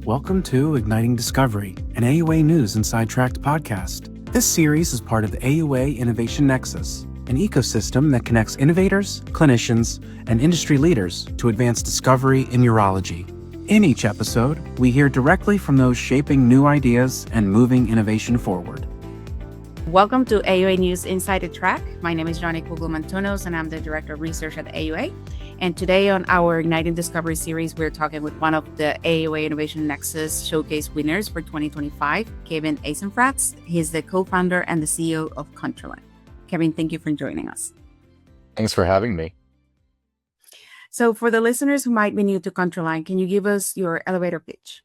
Welcome to Igniting Discovery, an AUANews Inside Tract podcast. This series is part of the AUA Innovation Nexus, an ecosystem that connects innovators, clinicians, and industry leaders to advance discovery in urology. In each episode, we hear directly from those shaping new ideas and moving innovation forward. Welcome to AUANews Inside Tract. My name is Johnny Kugel-Mantunos, and I'm the Director of Research at AUA. And today on our Igniting Discovery series, we're talking with one of the AUA Innovation Nexus Showcase winners for 2025, Kevin Eisenfrats. He's the co-founder and the CEO of Contraline. Kevin, thank you for joining us. Thanks for having me. So for the listeners who might be new to Contraline, can you give us your elevator pitch?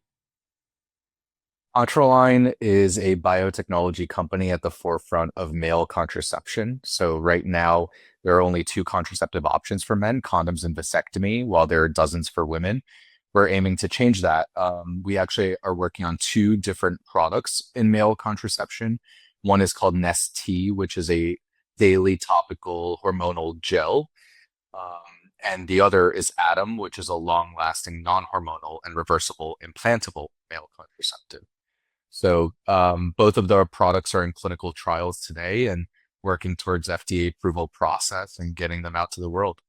Contraline is a biotechnology company at the forefront of male contraception. So right now, there are only two contraceptive options for men, condoms and vasectomy, while there are dozens for women. We're aiming to change that. We actually are working on two different products in male contraception. One is called Nest-T, which is a daily topical hormonal gel. And the other is Atom, which is a long-lasting, non-hormonal and reversible implantable male contraceptive. So both of their products are in clinical trials today and working towards FDA approval process and getting them out to the world.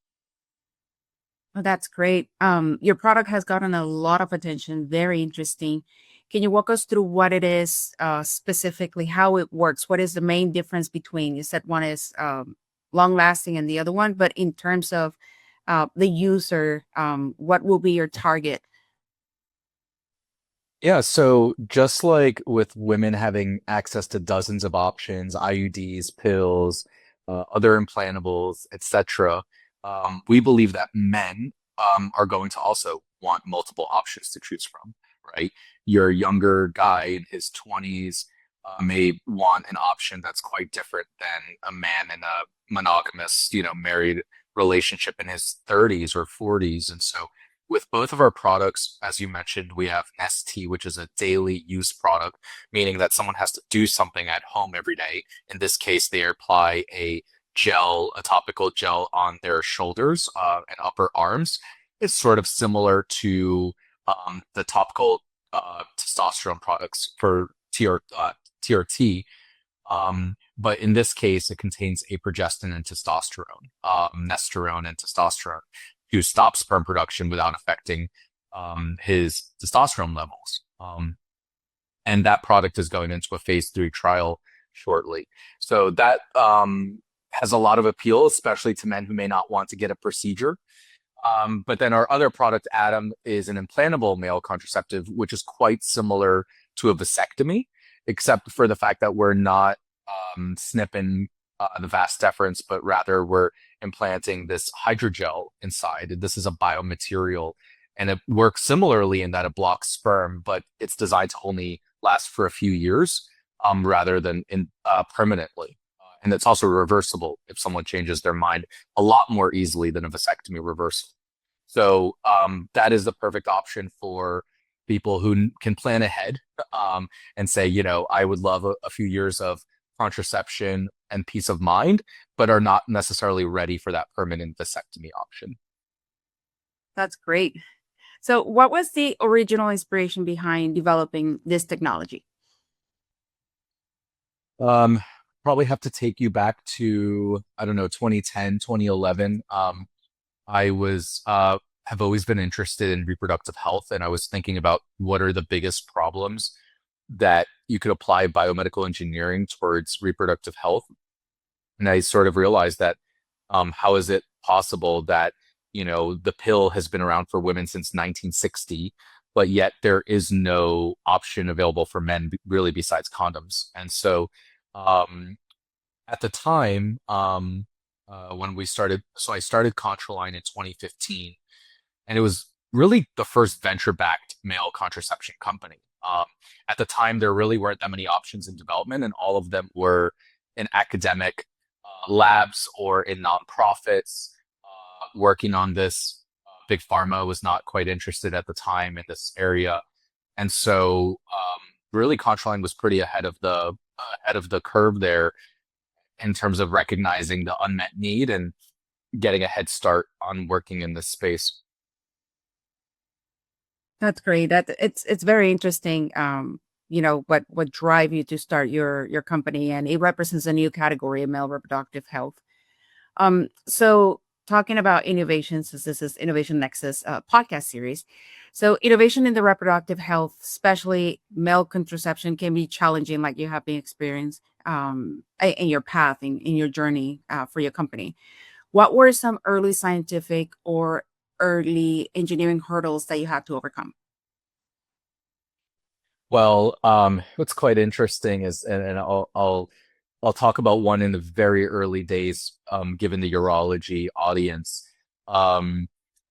Oh, that's great. Your product has gotten a lot of attention. Very interesting. Can you walk us through what it is specifically, how it works? What is the main difference between, you said one is long lasting and the other one, but in terms of the user, what will be your target? Yeah, so just like with women having access to dozens of options, IUDs, pills, other implantables, etc., we believe that men are going to also want multiple options to choose from, right? Your younger guy in his 20s may want an option that's quite different than a man in a monogamous, married relationship in his 30s or 40s. And so with both of our products, as you mentioned, we have Nest-T, which is a daily use product, meaning that someone has to do something at home every day. In this case, they apply a topical gel on their shoulders and upper arms. It's sort of similar to the topical testosterone products for TRT. But in this case, it contains progesterone and testosterone, nesterone and testosterone, to stop sperm production without affecting his testosterone levels. And that product is going into a phase 3 trial shortly. So that has a lot of appeal, especially to men who may not want to get a procedure. But then our other product, Atom, is an implantable male contraceptive, which is quite similar to a vasectomy, except for the fact that we're not snipping the vas deferens, but rather we're implanting this hydrogel inside. This is a biomaterial, and it works similarly in that it blocks sperm, but it's designed to only last for a few years rather than permanently. And it's also reversible if someone changes their mind a lot more easily than a vasectomy reversal. So that is the perfect option for people who can plan ahead and say, I would love a few years of contraception and peace of mind, but are not necessarily ready for that permanent vasectomy option. That's great. So what was the original inspiration behind developing this technology? Probably have to take you back to, 2010, 2011. I have always been interested in reproductive health, and I was thinking about what are the biggest problems that you could apply biomedical engineering towards reproductive health. And I sort of realized that how is it possible that, the pill has been around for women since 1960, but yet there is no option available for men really besides condoms. And so at the time when we started, so I started Contraline in 2015, and it was really the first venture-backed male contraception company. At the time, there really weren't that many options in development, and all of them were in academic labs or in nonprofits working on this. Big pharma was not quite interested at the time in this area, and so really, Contraline was pretty ahead of the curve there in terms of recognizing the unmet need and getting a head start on working in this space. That's great. It's very interesting. What drive you to start your company, and it represents a new category of male reproductive health. So talking about innovations, since this is Innovation Nexus podcast series. So innovation in the reproductive health, especially male contraception, can be challenging, like you have been experienced in your path, in your journey for your company. What were some early scientific or early engineering hurdles that you had to overcome? Well, what's quite interesting is, and I'll talk about one in the very early days, given the urology audience. Um,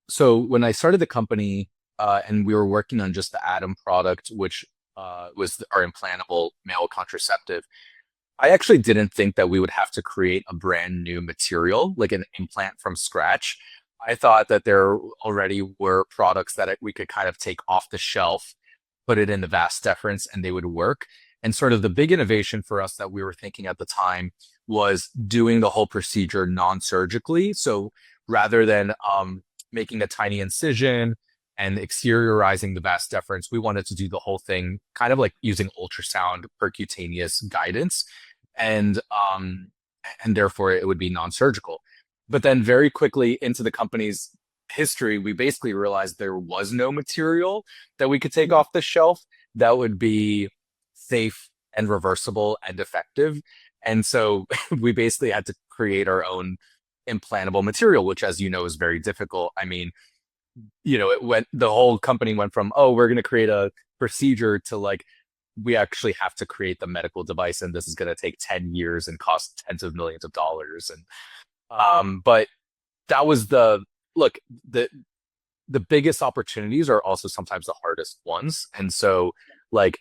so when I started the company, and we were working on just the Atom product, which was our implantable male contraceptive, I actually didn't think that we would have to create a brand new material, like an implant from scratch. I thought that there already were products that we could kind of take off the shelf, put it in the vas deferens, and they would work. And sort of the big innovation for us that we were thinking at the time was doing the whole procedure non-surgically. So rather than making a tiny incision and exteriorizing the vas deferens, we wanted to do the whole thing kind of like using ultrasound percutaneous guidance, and therefore it would be non-surgical. But then very quickly into the company's history, we basically realized there was no material that we could take off the shelf that would be safe and reversible and effective. And so we basically had to create our own implantable material, which, as you know, is very difficult. I mean, the whole company went from, oh, we're going to create a procedure to like, we actually have to create the medical device, and this is going to take 10 years and cost tens of millions of dollars. And but that was look, the biggest opportunities are also sometimes the hardest ones. And so like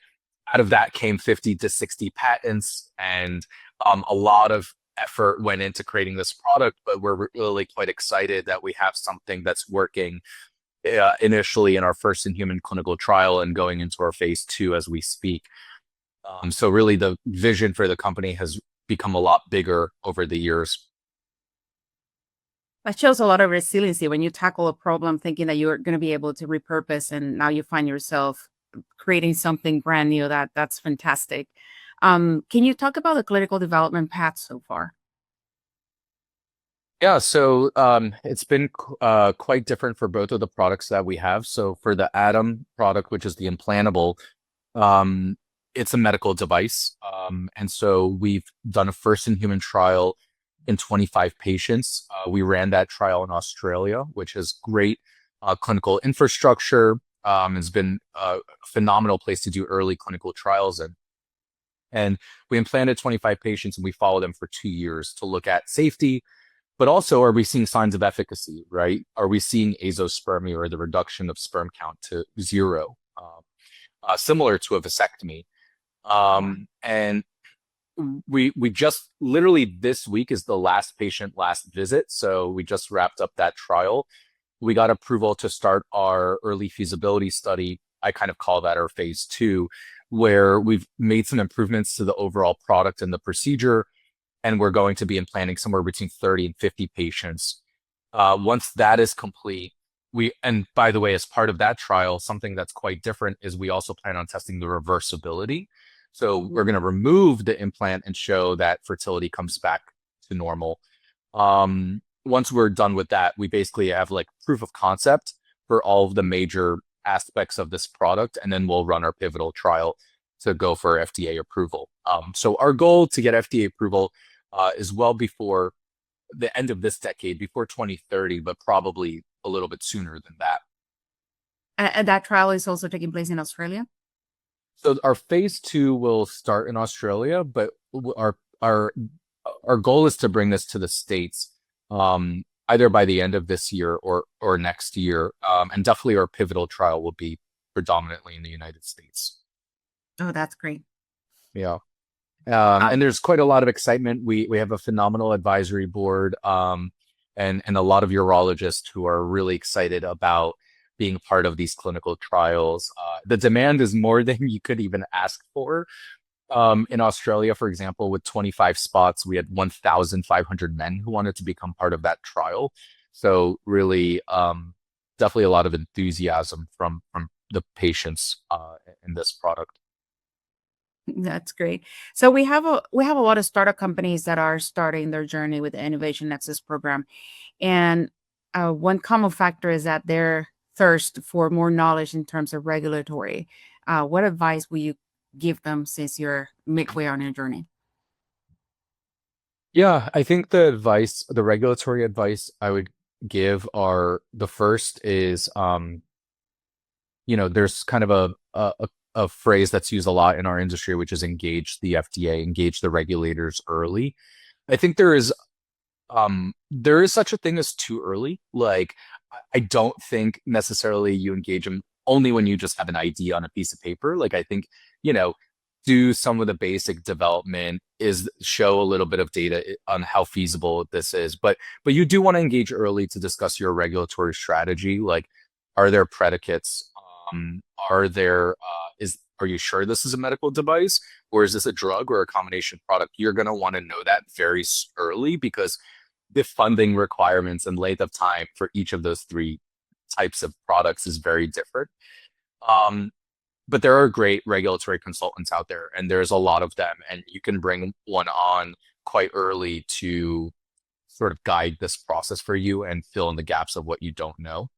out of that came 50 to 60 patents, and a lot of effort went into creating this product, but we're really quite excited that we have something that's working initially in our first in human clinical trial and going into our phase 2 as we speak. So really the vision for the company has become a lot bigger over the years. That shows a lot of resiliency when you tackle a problem thinking that you're going to be able to repurpose, and now you find yourself creating something brand new. That's fantastic. Can you talk about the clinical development path so far? Yeah, so it's been quite different for both of the products that we have. So for the Atom product, which is the implantable, it's a medical device. And so we've done a first in human trial in 25 patients. We ran that trial in Australia, which has great clinical infrastructure. It's been a phenomenal place to do early clinical trials in. And we implanted 25 patients, and we followed them for 2 years to look at safety, but also, are we seeing signs of efficacy, right? Are we seeing azoospermia, or the reduction of sperm count to 0, similar to a vasectomy? And we just literally this week is the last patient, last visit. So we just wrapped up that trial. We got approval to start our early feasibility study. I kind of call that our phase 2, where we've made some improvements to the overall product and the procedure, and we're going to be implanting somewhere between 30 and 50 patients. Once that is complete, and by the way, as part of that trial, something that's quite different is we also plan on testing the reversibility. So we're going to remove the implant and show that fertility comes back to normal. Once we're done with that, we basically have like proof of concept for all of the major aspects of this product, and then we'll run our pivotal trial to go for FDA approval. So our goal to get FDA approval is well before the end of this decade, before 2030, but probably a little bit sooner than that. And that trial is also taking place in Australia? So our phase 2 will start in Australia, but our goal is to bring this to the States, either by the end of this year or next year. And definitely our pivotal trial will be predominantly in the United States. Oh, that's great. Yeah. And there's quite a lot of excitement. We have a phenomenal advisory board, and a lot of urologists who are really excited about being part of these clinical trials. The demand is more than you could even ask for. In Australia, for example, with 25 spots, we had 1,500 men who wanted to become part of that trial. So really, definitely a lot of enthusiasm from the patients in this product. That's great. So we have a lot of startup companies that are starting their journey with the Innovation Nexus program, and one common factor is that their thirst for more knowledge in terms of regulatory. What advice will you give them since you're midway on your journey? Yeah, I think the regulatory advice I would give are the first is, there's kind of a phrase that's used a lot in our industry, which is engage the FDA, engage the regulators early. I think there is such a thing as too early. Like, I don't think necessarily you engage them only when you just have an idea on a piece of paper. Like, I think, you know, do some of the basic development, is show a little bit of data on how feasible this is. But you do want to engage early to discuss your regulatory strategy. Like, are there predicates? Um, are you sure this is a medical device, or is this a drug or a combination product? You're going to want to know that very early, because the funding requirements and length of time for each of those three types of products is very different. Um, but there are great regulatory consultants out there, and there's a lot of them, and you can bring one on quite early to sort of guide this process for you and fill in the gaps of what you don't know.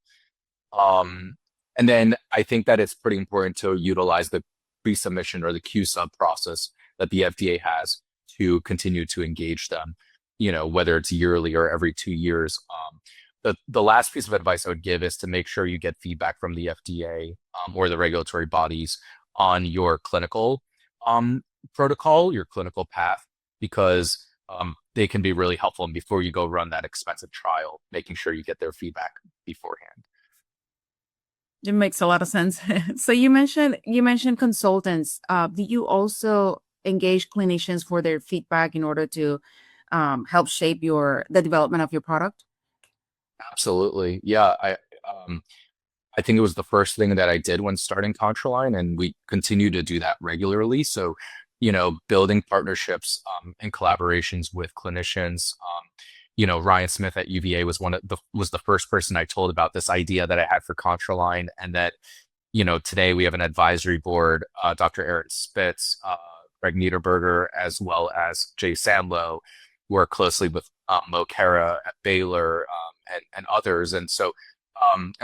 Um, and then I think that it's pretty important to utilize the pre-submission or the Q-sub process that the FDA has to continue to engage them, whether it's yearly or every 2 years. The last piece of advice I would give is to make sure you get feedback from the FDA, or the regulatory bodies on your clinical um, protocol, your clinical path, because they can be really helpful. And before you go run that expensive trial, making sure you get their feedback beforehand. It makes a lot of sense. So you mentioned consultants. Do you also engage clinicians for their feedback in order to help shape the development of your product? Absolutely. Yeah. Um, I think it was the first thing that I did when starting Contraline, and we continue to do that regularly. So, building partnerships and collaborations with clinicians. Ryan Smith at UVA was the first person I told about this idea that I had for Contraline, and that, today we have an advisory board, Dr. Aaron Spitz, Greg Niederberger, as well as Jay Samlow, work closely with Mo Kara at Baylor, and others. And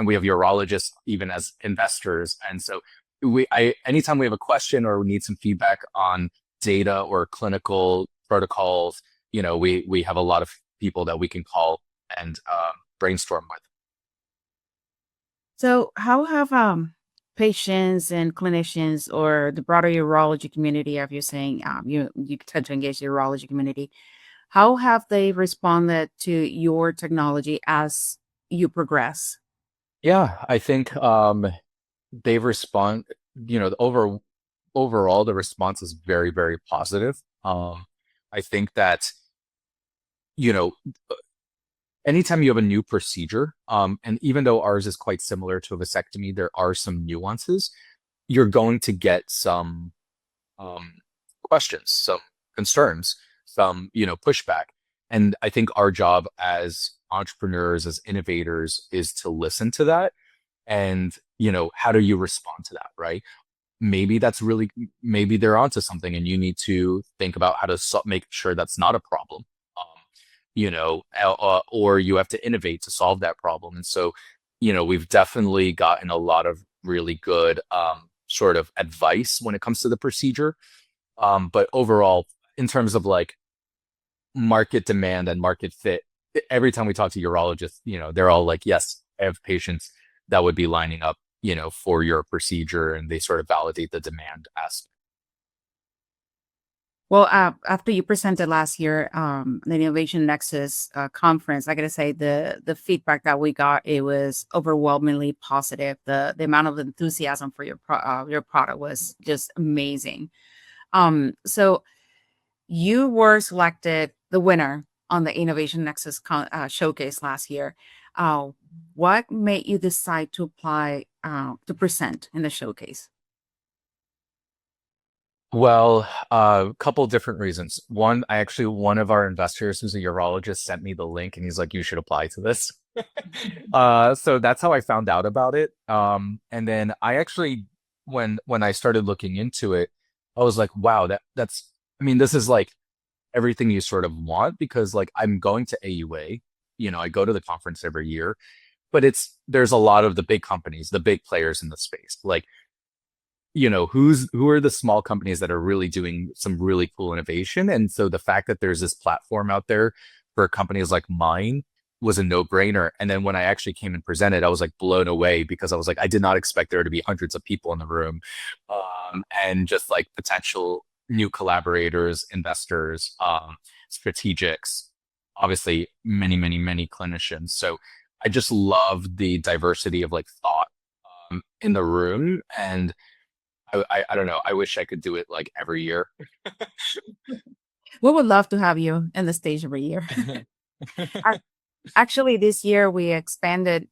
we have urologists even as investors. And so anytime we have a question or we need some feedback on data or clinical protocols, we have a lot of people that we can call and brainstorm with. So how have patients and clinicians or the broader urology community, as you're saying, you tend to engage the urology community, how have they responded to your technology as you progress? Yeah, I think they respond, overall, the response is very, very positive. I think that, you know, anytime you have a new procedure, and even though ours is quite similar to a vasectomy, there are some nuances. You're going to get some um, questions, some concerns, some, pushback. And I think our job as entrepreneurs, as innovators, is to listen to that. And, how do you respond to that, right? Maybe they're onto something, and you need to think about how to make sure that's not a problem. Or you have to innovate to solve that problem. And so, we've definitely gotten a lot of really good sort of advice when it comes to the procedure. But overall, in terms of like market demand and market fit, every time we talk to urologists, they're all like, yes, I have patients that would be lining up, for your procedure, and they sort of validate the demand aspect. Well, after you presented last year, the Innovation Nexus conference, I gotta say the feedback that we got, it was overwhelmingly positive. The amount of enthusiasm for your product was just amazing. So you were selected the winner on the Innovation Nexus showcase last year. Uh, what made you decide to apply to present in the showcase? Well, a couple different reasons. One of our investors who's a urologist sent me the link, and he's like, you should apply to this. So that's how I found out about it. And then I actually, when I started looking into it, I was like, wow, that's, I mean, this is like everything you sort of want because like I'm going to AUA, I go to the conference every year, but there's a lot of the big companies, the big players in the space. Like, who are the small companies that are really doing some really cool innovation? And so the fact that there's this platform out there for companies like mine was a no-brainer. And then when I actually came and presented, I was like blown away because I was like, I did not expect there to be hundreds of people in the room, and just like potential new collaborators, investors, strategics, obviously many, many, many clinicians. So I just love the diversity of like thought in the room. And I don't know. I wish I could do it like every year. We would love to have you in the stage every year. Ac- Actually, this year we expanded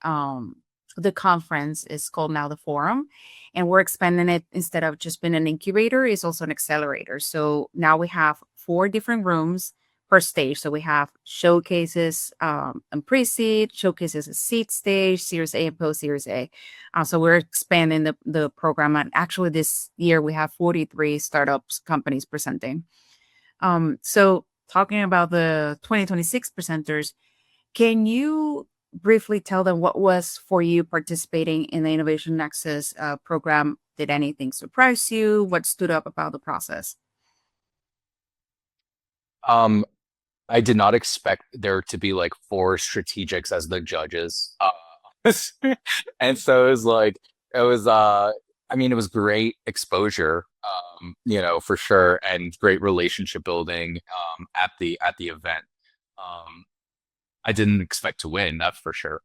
the conference is called now the forum, and we're expanding it. Instead of just being an incubator, it's also an accelerator. So now we have 4 different rooms per stage. So we have showcases and pre-seed, showcases at seed stage, series A and post series A. So we're expanding the program, and actually this year we have 43 startups companies presenting. So talking about the 2026 presenters, can you briefly tell them what was for you participating in the Innovation Nexus program? Did anything surprise you? What stood up about the process? Um, I did not expect there to be like 4 strategics as the judges. And so it was like, it was, I mean, it was great exposure, for sure, and great relationship building, at the event. Um, I didn't expect to win, that's for sure.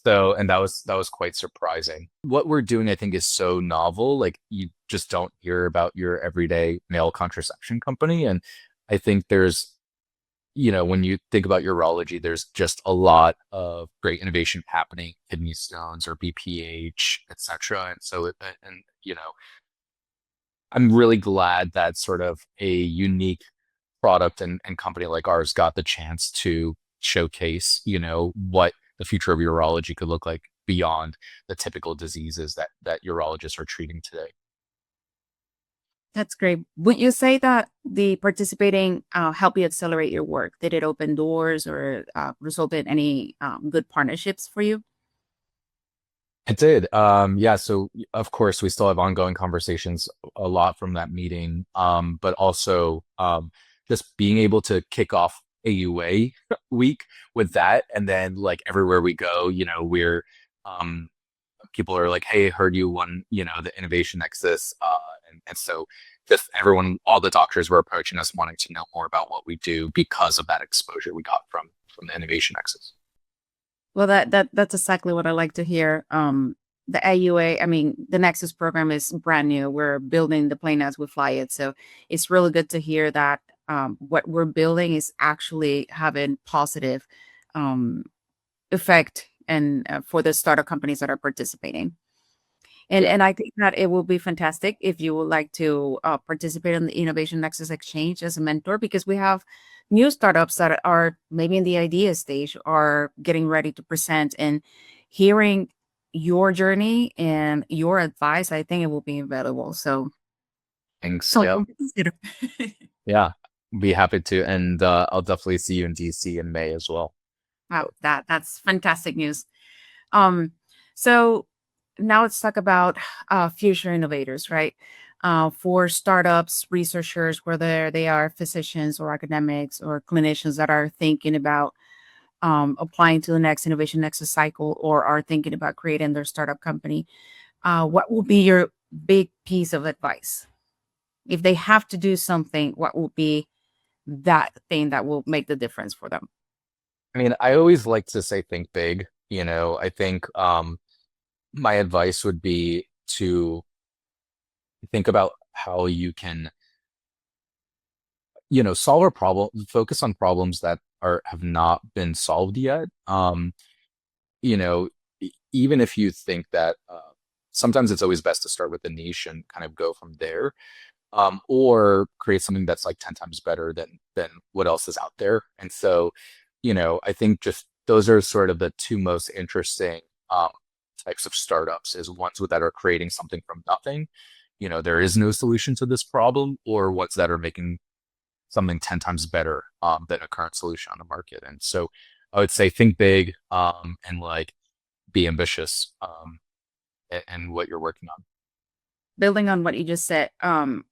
So, and that was quite surprising. What we're doing, I think, is so novel. Like you just don't hear about your everyday male contraception company. And I think when you think about urology, there's just a lot of great innovation happening, kidney stones or BPH, etc. And so, I'm really glad that sort of a unique product and company like ours got the chance to showcase, what the future of urology could look like beyond the typical diseases that urologists are treating today. That's great. Would you say that the participating help you accelerate your work? Did it open doors or result in any good partnerships for you? It did. Yeah, so of course we still have ongoing conversations a lot from that meeting. But also just being able to kick off AUA week with that, and then like everywhere we go, um people are like, hey, heard you won, the Innovation Nexus. And so just everyone, all the doctors were approaching us wanting to know more about what we do because of that exposure we got from the Innovation Nexus. Well, that's exactly what I like to hear. The AUA, I mean, the Nexus program is brand new. We're building the plane as we fly it, so it's really good to hear that what we're building is actually having positive um, effect and for the startup companies that are participating. And Yeah. and I think that it will be fantastic if you would like to participate in the Innovation Nexus Exchange as a mentor, because we have new startups that are maybe in the idea stage or getting ready to present, and hearing your journey and your advice, I think it will be invaluable. So, Thanks. Yep. something to consider. Yeah. Be happy to. And I'll definitely see you in DC in May as well. Wow, that's fantastic news. Um, so now let's talk about future innovators, right? For startups, researchers, whether they are physicians or academics or clinicians that are thinking about applying to the next Innovation Nexus cycle or are thinking about creating their startup company, what will be your big piece of advice? If they have to do something, what will be that thing that will make the difference for them? I mean, I always like to say think big. I think my advice would be to think about how you can, solve a problem, focus on problems that have not been solved yet. You know, Even if you think that sometimes it's always best to start with a niche and kind of go from there, or create something that's like 10 times better than what else is out there. And so, I think just those are sort of the two most interesting um, types of startups, is ones that are creating something from nothing. There is no solution to this problem, or ones that are making something 10 times better than a current solution on the market. And so I would say think big, and like be ambitious, and what you're working on. Building on what you just said,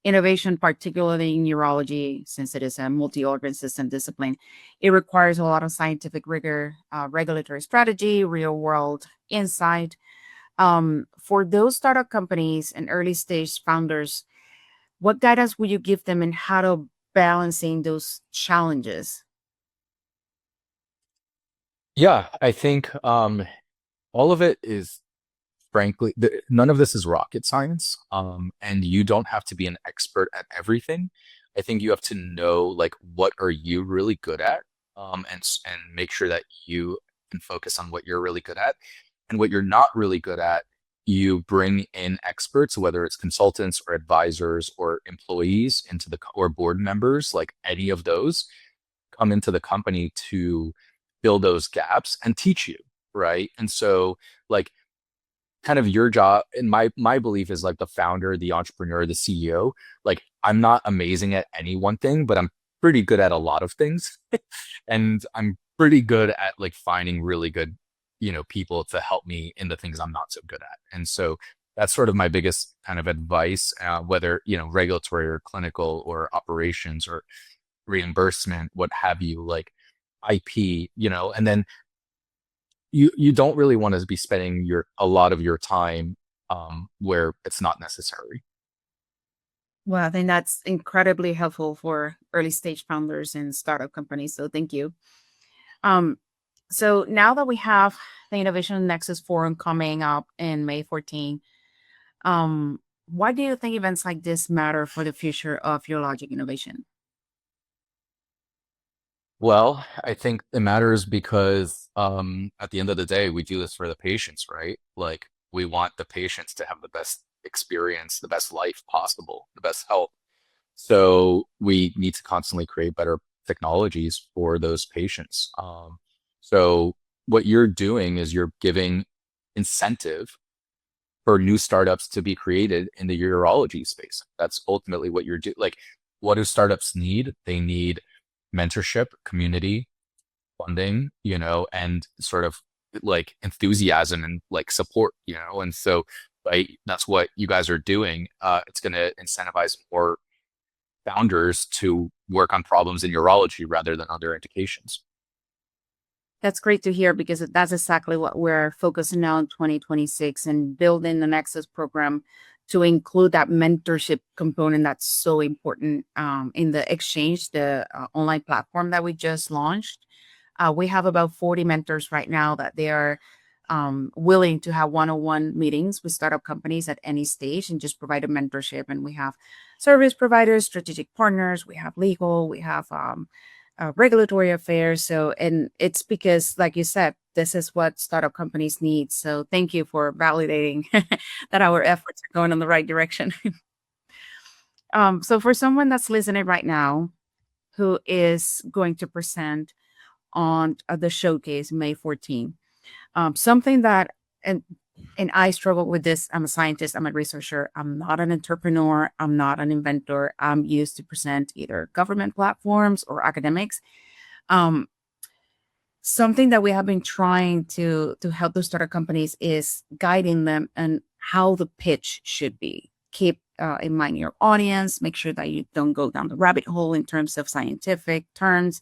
innovation, particularly in urology, since it is a multi-organ system discipline, it requires a lot of scientific rigor, regulatory strategy, real-world insight. For those startup companies and early stage founders, what guidance would you give them in how to balancing those challenges? Yeah, I think all of it is, frankly, none of this is rocket science, and you don't have to be an expert at everything. I think you have to know, like, what are you really good at, and make sure that you can focus on what you're really good at, and what you're not really good at, you bring in experts, whether it's consultants or advisors or employees or board members, like any of those, come into the company to fill those gaps and teach you, right? And so, like, kind of your job, and my belief is, like, the founder, the entrepreneur, the CEO, like, I'm not amazing at any one thing, but I'm pretty good at a lot of things. And I'm pretty good at, like, finding really good, people to help me in the things I'm not so good at. And so that's sort of my biggest kind of advice, whether, regulatory or clinical or operations or reimbursement, what have you, like IP, and then you don't really want to be spending a lot of your time where it's not necessary. Well, I think that's incredibly helpful for early stage founders and startup companies. So thank you. Um, so now that we have the Innovation Nexus Forum coming up in May 14, why do you think events like this matter for the future of urologic innovation? Well, I think it matters because at the end of the day, we do this for the patients, right? Like, we want the patients to have the best experience, the best life possible, the best health. So we need to constantly create better technologies for those patients. So what you're doing is you're giving incentive for new startups to be created in the urology space. That's ultimately what you're doing. Like, what do startups need? They need mentorship, community, funding, and sort of, like, enthusiasm and, like, support, and so, right, that's what you guys are doing. It's going to incentivize more founders to work on problems in urology rather than other indications. That's great to hear because that's exactly what we're focusing on in 2026 and building the Nexus program to include that mentorship component that's so important in the exchange, the online platform that we just launched. We have about 40 mentors right now that they are willing to have one-on-one meetings with startup companies at any stage and just provide a mentorship. And we have service providers, strategic partners, we have legal, we have regulatory affairs. So, and it's because, like you said, this is what startup companies need. So, thank you for validating that our efforts are going in the right direction. So, for someone that's listening right now who is going to present on the showcase May 14th, something that and I struggle with this. I'm a scientist, I'm a researcher, I'm not an entrepreneur, I'm not an inventor. I'm used to present either government platforms or academics. Um, Something that we have been trying to help those startup companies is guiding them and how the pitch should be. Keep in mind your audience, make sure that you don't go down the rabbit hole in terms of scientific terms.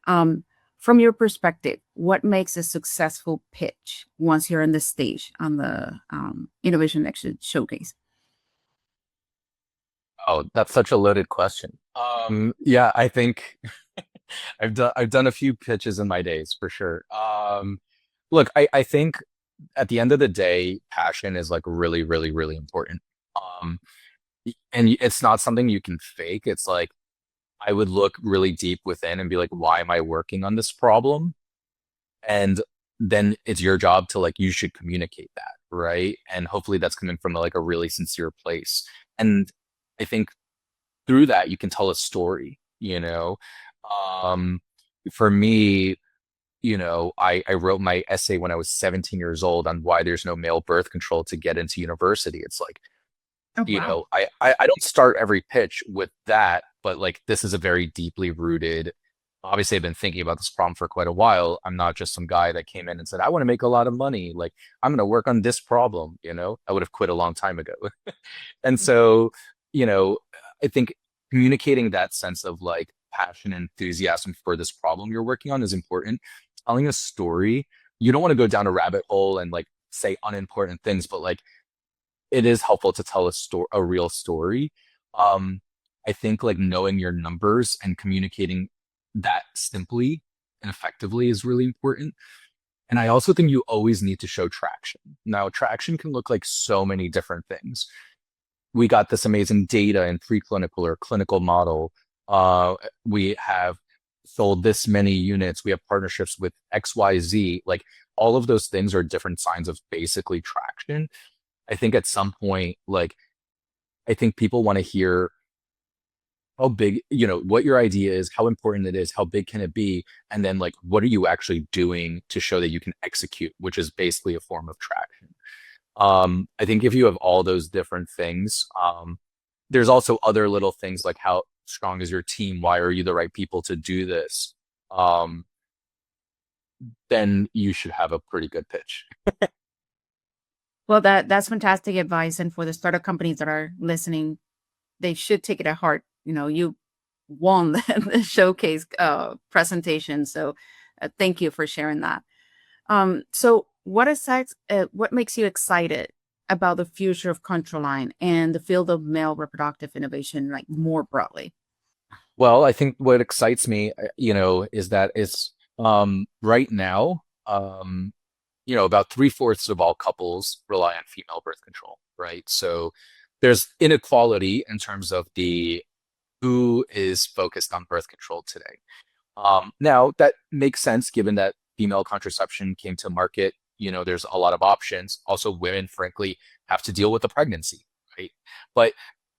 um, from your perspective, what makes a successful pitch once you're on the stage on the Innovation Nexus Showcase? Oh, that's such a loaded question. Yeah, I think I've done a few pitches in my days for sure. Look, I think at the end of the day, passion is, like, really, really, really important. Um, and it's not something you can fake. It's like, I would look really deep within and be like, why am I working on this problem? And then it's your job to, like, you should communicate that, right? And hopefully that's coming from, like, a really sincere place. And I think through that you can tell a story. Um, for me, I wrote my essay when I was 17 years old on why there's no male birth control to get into university. It's like, Oh, wow. I don't start every pitch with that, but like this is a very deeply rooted. Obviously, I've been thinking about this problem for quite a while. I'm not just some guy that came in and said, I want to make a lot of money. Like, I'm going to work on this problem. I would have quit a long time ago. And so, you know, I think communicating that sense of like passion and enthusiasm for this problem you're working on is important. Telling a story, you don't want to go down a rabbit hole and like say unimportant things, but like it is helpful to tell a real story. I think like knowing your numbers and communicating that simply and effectively is really important. And I also think you always need to show traction. Now, traction can look like so many different things. We got this amazing data in preclinical or clinical model. We have sold this many units. We have partnerships with XYZ. Like all of those things are different signs of basically traction. I think at some point, like, I think people want to hear how big, what your idea is, how important it is, how big can it be? And then like, what are you actually doing to show that you can execute, which is basically a form of traction. I think if you have all those different things, there's also other little things like how strong is your team? Why are you the right people to do this? Then you should have a pretty good pitch. Well, that's fantastic advice. And for the startup companies that are listening, they should take it at heart. You won the showcase presentation. So thank you for sharing that. So what makes you excited about the future of Contraline and the field of male reproductive innovation, like more broadly? Well, I think what excites me, is that it's right now, about 3/4 of all couples rely on female birth control, right? So there's inequality in terms of who is focused on birth control today. Now that makes sense given that female contraception came to market. There's a lot of options. Also, women, frankly, have to deal with the pregnancy, right? But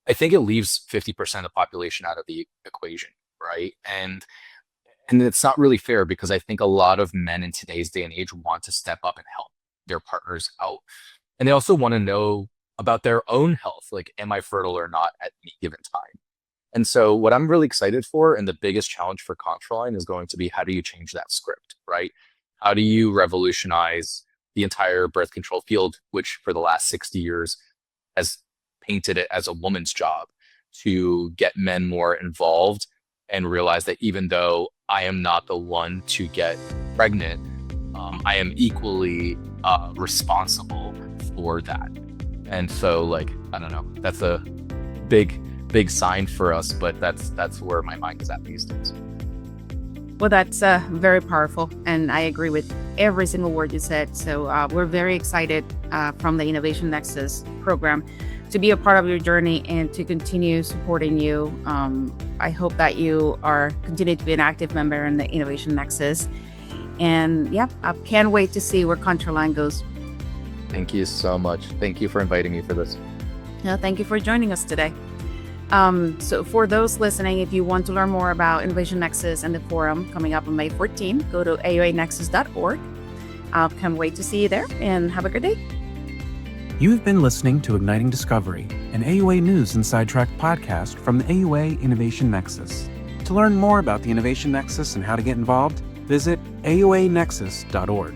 I think it leaves 50% of the population out of the equation, right? And it's not really fair because I think a lot of men in today's day and age want to step up and help their partners out. And they also want to know about their own health, like, am I fertile or not at any given time? And so what I'm really excited for, and the biggest challenge for Contraline, is going to be, how do you change that script, right? How do you revolutionize the entire birth control field, which for the last 60 years has painted it as a woman's job, to get men more involved and realize that even though I am not the one to get pregnant, I am equally responsible for that. And so, like, I don't know, that's a big sign for us, but that's where my mind is at these days. Well, that's very powerful, and I agree with every single word you said. So we're very excited from the Innovation Nexus program to be a part of your journey and to continue supporting you. I hope that you continue to be an active member in the Innovation Nexus. And yeah, I can't wait to see where Contraline goes. Thank you so much. Thank you for inviting me for this. No, thank you for joining us today. So for those listening, if you want to learn more about Innovation Nexus and the forum coming up on May 14th, go to AUAnexus.org. I can't wait to see you there, and have a good day. You've been listening to Igniting Discovery, an AUA News Inside Tract podcast from the AUA Innovation Nexus. To learn more about the Innovation Nexus and how to get involved, visit AUAnexus.org.